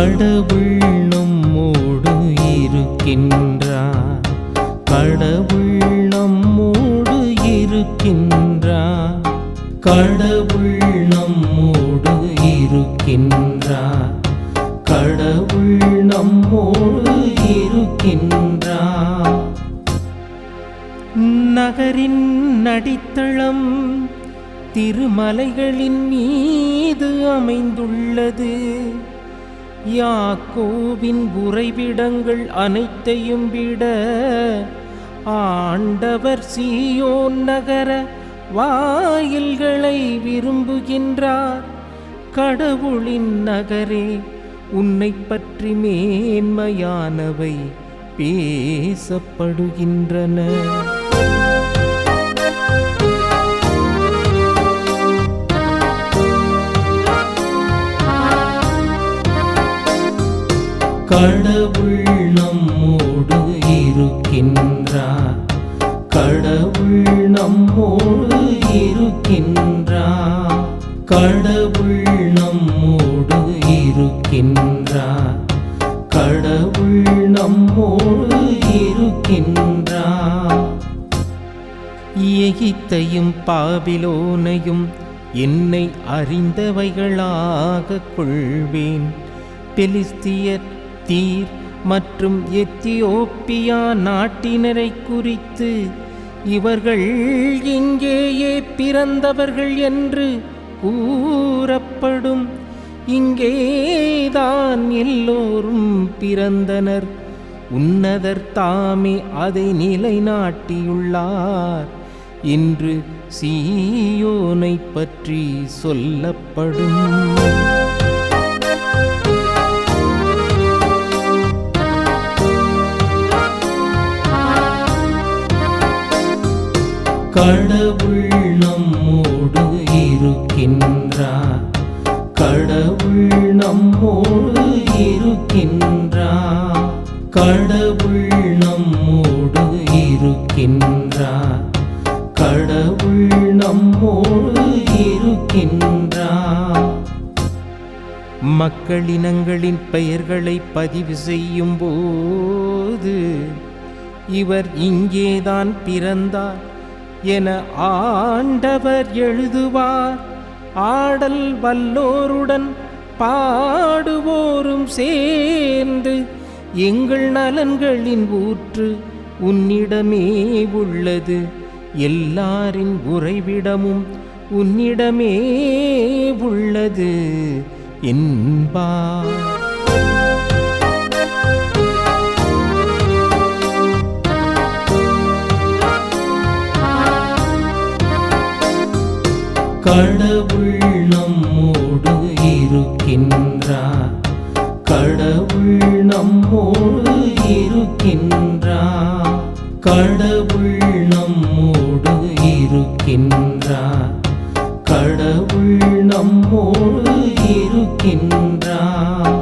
கடவுள் நம்மோடு இருக்கின்றார், கடவுள் நம்மோடு இருக்கின்றார், கடவுள் நம்மோடு இருக்கின்றார், கடவுள் நம்மோடு இருக்கின்றார். நகரின் அடித்தளம் திருமலைகளின் மீது அமைந்துள்ளது. யாக்கோபின் உறைவிடங்கள் அனைத்தையும் விட ஆண்டவர் சீயோன் நகர வாயில்களை விரும்புகின்றார். கடவுளின் நகரே, உன்னை பற்றி மேன்மையானவை பேசப்படுகின்றன. கடவுள் நம்மோடு இருக்கின்றார், கடவுள் நம்மோடு இருக்கின்றார், கடவுள் நம்மோடு இருக்கின்றார், கடவுள் நம்மோடு இருக்கின்றார். எகிப்தையும் பாபிலோனையும் என்னை அறிந்தவைகளாக கொள்வேன். பெலிஸ்தியர், தீர் மற்றும் எத்தியோப்பியா நாட்டினரை குறித்து இவர்கள் இங்கேயே பிறந்தவர்கள் என்று கூறப்படும். இங்கேதான் எல்லோரும் பிறந்தனர். உன்னதர் தாமே அதை நிலைநாட்டியுள்ளார் என்று சீயோனை பற்றி சொல்லப்படும். கடவுள் நம்மோடு இருக்கின்றார், கடவுள் நம்மோடு இருக்கின்றார், கடவுள் நம்மோடு இருக்கின்றார், கடவுள் நம்மோடு இருக்கின்றார். மக்களினங்களின் பெயர்களை பதிவு செய்யும் போது இவர் இங்கேதான் பிறந்தார் என ஆண்டவர் எழுதுவார். ஆடல் வல்லோருடன் பாடுவோரும் சேர்ந்து எங்கள் நலன்களின் ஊற்று உன்னிடமே உள்ளது, எல்லாரின் உறைவிடமும் உன்னிடமே உள்ளது என்பார். கடவுள் நம்மோடு இருக்கின்றார், கடவுள் நம்மோடு இருக்கின்றார், கடவுள் நம்மோடு இருக்கின்றார், கடவுள் நம்மோடு இருக்கின்றார்.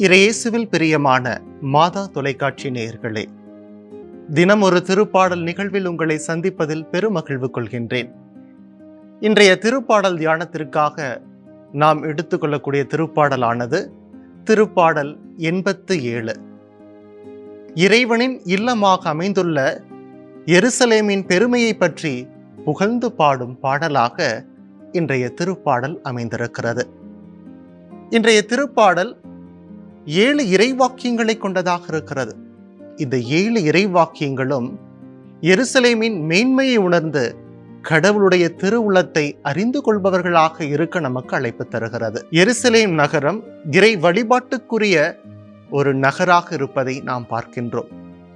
இறையேசுவில் பிரியமான மாதா தொலைக்காட்சி நேயர்களே, தினம் ஒரு திருப்பாடல் நிகழ்வில் உங்களை சந்திப்பதில் பெருமகிழ்வு கொள்கின்றேன். இன்றைய திருப்பாடல் தியானத்திற்காக நாம் எடுத்துக்கொள்ளக்கூடிய திருப்பாடலானது திருப்பாடல் 87. இறைவனின் இல்லமாக அமைந்துள்ள எருசலேமின் பெருமையை பற்றி புகழ்ந்து பாடும் பாடலாக இன்றைய திருப்பாடல் அமைந்திருக்கிறது. இன்றைய திருப்பாடல் 7 இறைவாக்கியங்களை கொண்டதாக இருக்கிறது. இந்த 7 இறைவாக்கியங்களும் எருசலேமின் மேன்மையை உணர்ந்து கடவுளுடைய திருவுளத்தை அறிந்து கொள்பவர்களாக இருக்க நமக்கு அழைப்பு தருகிறது. எருசலேம் நகரம் இறை வழிபாட்டுக்குரிய ஒரு நகராக இருப்பதை நாம் பார்க்கின்றோம்.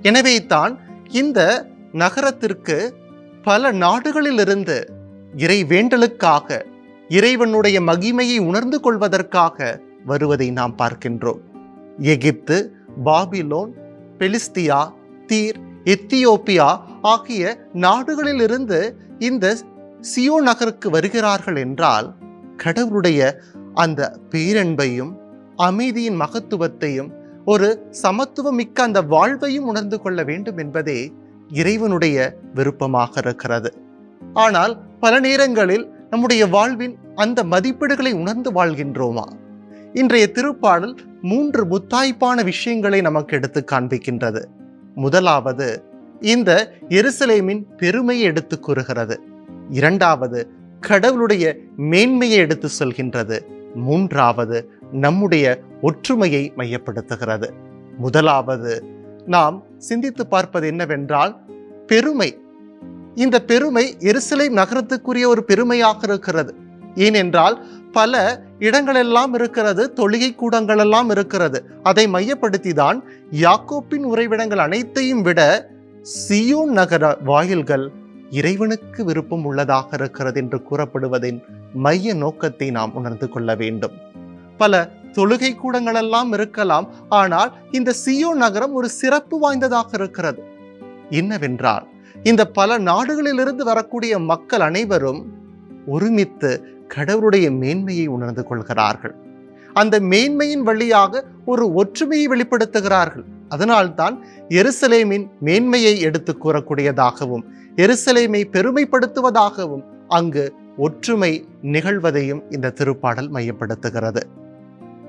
எனவே தான் இந்த நகரத்திற்கு பல நாடுகளிலிருந்து இறை வேண்டலுக்காக, இறைவனுடைய மகிமையை உணர்ந்து கொள்வதற்காக வருவதை நாம் பார்க்கின்றோம். எகிப்து, பாபிலோன், பெலிஸ்தியா, தீர், எத்தியோப்பியா ஆகிய நாடுகளிலிருந்து இந்த சியோன் நகருக்கு வருகிறார்கள் என்றால் கடவுளுடைய அந்த பேரன்பையும் அமைதியின் மகத்துவத்தையும் ஒரு சமத்துவமிக்க அந்த வாழ்வையும் உணர்ந்து கொள்ள வேண்டும் என்பதே இறைவனுடைய விருப்பமாக இருக்கிறது. ஆனால் பல நேரங்களில் நம்முடைய வாழ்வின் அந்த மதிப்பீடுகளை உணர்ந்து வாழ்கின்றோமா? இன்றைய திருப்பாடல் 3 முத்தாய்ப்பான விஷயங்களை நமக்கு எடுத்து காண்பிக்கின்றது. முதலாவது, இந்த எருசலேமின் பெருமையை எடுத்து கூறுகிறது. இரண்டாவது, கடவுளுடைய மேன்மையை எடுத்து சொல்கின்றது. மூன்றாவது, நம்முடைய ஒற்றுமையை மையப்படுத்துகிறது. முதலாவது நாம் சிந்தித்து பார்ப்பது என்னவென்றால், பெருமை. இந்த பெருமை எருசலேம் நகரத்துக்குரிய ஒரு பெருமையாக இருக்கிறது. ஏனென்றால் பல இடங்களெல்லாம் இருக்கிறது, தொழுகை கூடங்கள் எல்லாம் இருக்கிறது. அதை மையப்படுத்தி தான் யாக்கோப்பின் உறைவிடங்கள் அனைத்தையும் விட சியோன் நகர வாயில்கள் இறைவனுக்கு விருப்பம் உள்ளதாக இருக்கிறது என்று கூறப்படுவதின் மைய நோக்கத்தை நாம் உணர்ந்து கொள்ள வேண்டும். பல தொழுகை கூடங்கள் எல்லாம் இருக்கலாம், ஆனால் இந்த சியோன் நகரம் ஒரு சிறப்பு வாய்ந்ததாக இருக்கிறது. என்னவென்றால், இந்த பல நாடுகளிலிருந்து வரக்கூடிய மக்கள் அனைவரும் ஒருமித்து கடவுளுடைய மேன்மையை உணர்ந்து கொள்கிறார்கள். அந்த மேன்மையின் வழியாக ஒரு ஒற்றுமையை வெளிப்படுத்துகிறார்கள். அதனால்தான் எருசலேமின் மேன்மையை எடுத்து கூறக்கூடியதாகவும் எருசலேமை பெருமைப்படுத்துவதாகவும் அங்கு ஒற்றுமை நிகழ்வதையும் இந்த திருப்பாடல் மையப்படுத்துகிறது.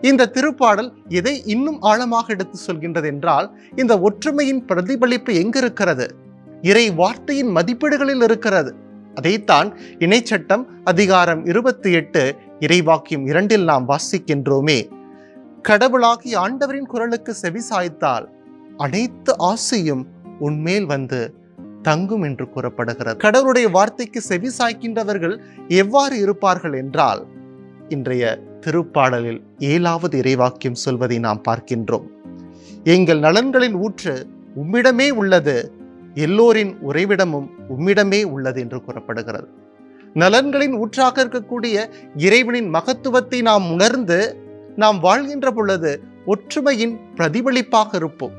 இந்த திருப்பாடல் எதை இன்னும் ஆழமாக எடுத்து சொல்கின்றது என்றால், இந்த ஒற்றுமையின் பிரதிபலிப்பு எங்கு இருக்கிறது? இறை வார்த்தையின் மதிப்பீடுகளில் இருக்கிறது. அதைத்தான் இணைச்சட்டம் அதிகாரம் 28 இறைவாக்கியம் 2 நாம் வாசிக்கின்றோமே. கடவுளாகி ஆண்டவரின் குரலுக்கு செவி சாய்த்தால் அனைத்து ஆசையும் உன்மேல் வந்து தங்கும் என்று கூறப்படுகிறது. கடவுளுடைய வார்த்தைக்கு செவி சாய்க்கின்றவர்கள் எவ்வாறு இருப்பார்கள் என்றால், இன்றைய திருப்பாடலில் 7வது இறைவாக்கியம் சொல்வதை நாம் பார்க்கின்றோம். எங்கள் நலன்களின் ஊற்று உம்மிடமே உள்ளது, எல்லோரின் உறைவிடமும் உம்மிடமே உள்ளது என்று கூறப்படுகிறது. நலன்களின் ஊற்றாக இருக்கக்கூடிய இறைவனின் மகத்துவத்தை நாம் உணர்ந்து நாம் வாழ்கின்ற பொழுது ஒற்றுமையின் பிரதிபலிப்பாக இருப்போம்.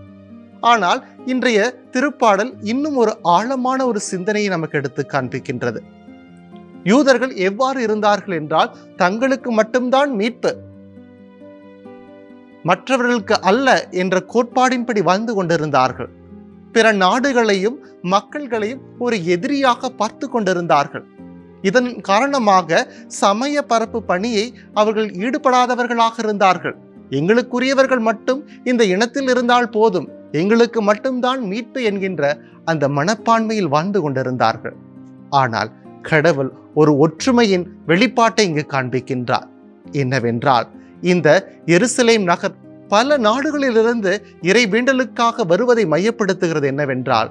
ஆனால் இன்றைய திருப்பாடல் இன்னும் ஒரு ஆழமான ஒரு சிந்தனையை நமக்கு எடுத்து காண்பிக்கின்றது. யூதர்கள் எவ்வாறு இருந்தார்கள் என்றால், தங்களுக்கு மட்டும்தான் மீட்பு, மற்றவர்களுக்கு அல்ல என்ற கோட்பாடின்படி வாழ்ந்து கொண்டிருந்தார்கள். பிற நாடுகளையும் மக்கள்களையும் ஒரு எதிரியாக பார்த்து கொண்டிருந்தார்கள். இதன் காரணமாக சமய பரப்பு பணியை அவர்கள் ஈடுபடாதவர்களாக இருந்தார்கள். எங்களுக்குரியவர்கள் மட்டும் இந்த இனத்தில் இருந்தால் போதும், எங்களுக்கு மட்டும்தான் மீட்பு என்கின்ற அந்த மனப்பான்மையில் வாழ்ந்து கொண்டிருந்தார்கள். ஆனால் கடவுள் ஒரு ஒற்றுமையின் வெளிப்பாட்டை இங்கு காண்பிக்கின்றார். என்னவென்றால், இந்த எருசலேம் நகர் பல நாடுகளிலிருந்து இறை வேண்டலுக்காக வருவதை மையப்படுத்துகிறது. என்னவென்றால்,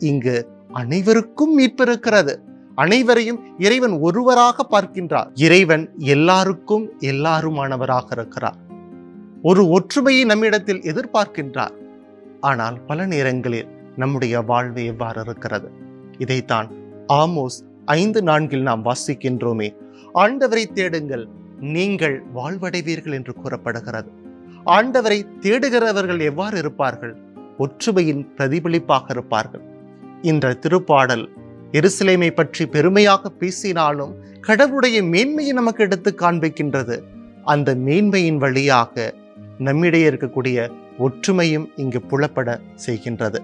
இங்கு அனைவருக்கும் மீட்பு இருக்கிறது. அனைவரையும் இறைவன் ஒருவராக பார்க்கின்றார். இறைவன் எல்லாருக்கும் எல்லாருமானவராக இருக்கிறார். ஒரு ஒற்றுமையை நம்மிடத்தில் எதிர்பார்க்கின்றார். ஆனால் பல நேரங்களில் நம்முடைய வாழ்வு எவ்வாறு இருக்கிறது? இதைத்தான் ஆமோஸ் 5:4 நாம் வாசிக்கின்றோமே. ஆண்டவரை தேடுங்கள், நீங்கள் வாழ்வடைவீர்கள் என்று கூறப்படுகிறது. ஆண்டவரை தேடுகிறவர்கள் எவ்வாறு இருப்பார்கள்? ஒற்றுமையின் பிரதிபலிப்பாக இருப்பார்கள். இந்த திருப்பாடல் எருசலேமை பற்றி பெருமையாக பேசினாலும் கடவுளுடைய மேன்மையை நமக்கு எடுத்து காண்பிக்கின்றது. அந்த மேன்மையின் வழியாக நம்மிடையே இருக்கக்கூடிய ஒற்றுமையும் இங்கு புலப்பட செய்கின்றது.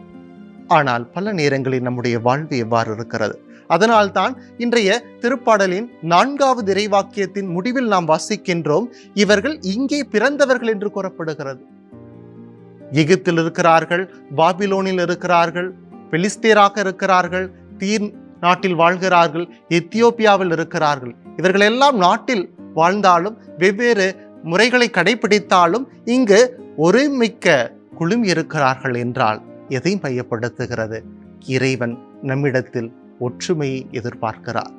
ஆனால் பல நேரங்களில் நம்முடைய வாழ்வு எவ்வாறு இருக்கிறது? அதனால்தான் இன்றைய திருப்பாடலின் 4வது இறைவாக்கியத்தின் முடிவில் நாம் வாசிக்கின்றோம், இவர்கள் இங்கே பிறந்தவர்கள் என்று கூறப்படுகிறது. எகிப்தில் இருக்கிறார்கள், பாபிலோனில் இருக்கிறார்கள், பெலிஸ்தீராக இருக்கிறார்கள், தீர் நாட்டில் வாழ்கிறார்கள், எத்தியோப்பியாவில் இருக்கிறார்கள். இவர்கள் எல்லாம் நாட்டில் வாழ்ந்தாலும் வெவ்வேறு முறைகளை கடைபிடித்தாலும் இங்கு ஒருமிக்க குழுமி இருக்கிறார்கள் என்றால் எதை மையப்படுத்துகிறது? இறைவன் நம்மிடத்தில் ஒற்றுமையை எதிர்பார்க்கிறார்.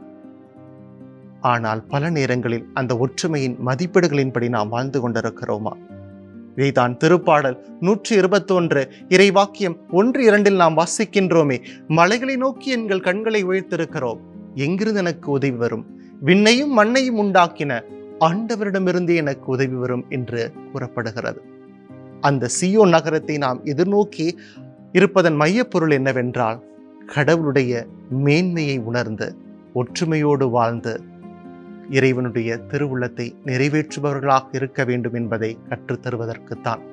ஆனால் பல நேரங்களில் அந்த ஒற்றுமையின் மதிப்பீடுகளின்படி நாம் வாழ்ந்து கொண்டிருக்கிறோமா? இதைதான் திருப்பாடல் 121 இறைவாக்கியம் 1-2 நாம் வாசிக்கின்றோமே. மலைகளை நோக்கி எங்கள் கண்களை உயர்த்திருக்கிறோம், எங்கிருந்து எனக்கு உதவி வரும்? விண்ணையும் மண்ணையும் உண்டாக்கின ஆண்டவரிடமிருந்து எனக்கு உதவி வரும் என்று கூறப்படுகிறது. அந்த சியோன் நகரத்தை நாம் எதிர்நோக்கி இருப்பதன் மையப்பொருள் என்னவென்றால், கடவுளுடைய மேன்மையை உணர்ந்து ஒற்றுமையோடு வாழ்ந்து இறைவனுடைய திருவுள்ளத்தை நிறைவேற்றுபவர்களாக இருக்க வேண்டும் என்பதை கற்றுத்தருவதற்குத்தான்.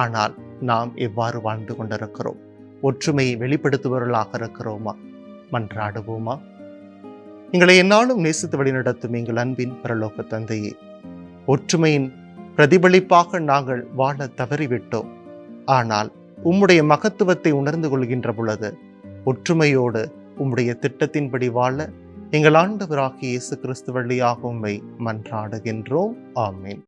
ஆனால் நாம் எவ்வாறு வாழ்ந்து கொண்டிருக்கிறோம்? ஒற்றுமையை வெளிப்படுத்துபவர்களாக இருக்கிறோமா? மன்றாடுவோமா? எங்களை என்னாலும் நேசித்து வழிநடத்தும் எங்கள் அன்பின் பரலோக தந்தையே, ஒற்றுமையின் பிரதிபலிப்பாக நாங்கள் வாழ தவறிவிட்டோம். ஆனால் உம்முடைய மகத்துவத்தை உணர்ந்து கொள்கின்ற பொழுது ஒற்றுமையோடு உம்முடைய திட்டத்தின்படி வாழ எங்கள் ஆண்டவராகிய இயேசு கிறிஸ்து வழியாக உம்மை மன்றாடுகின்றோம். ஆமென்.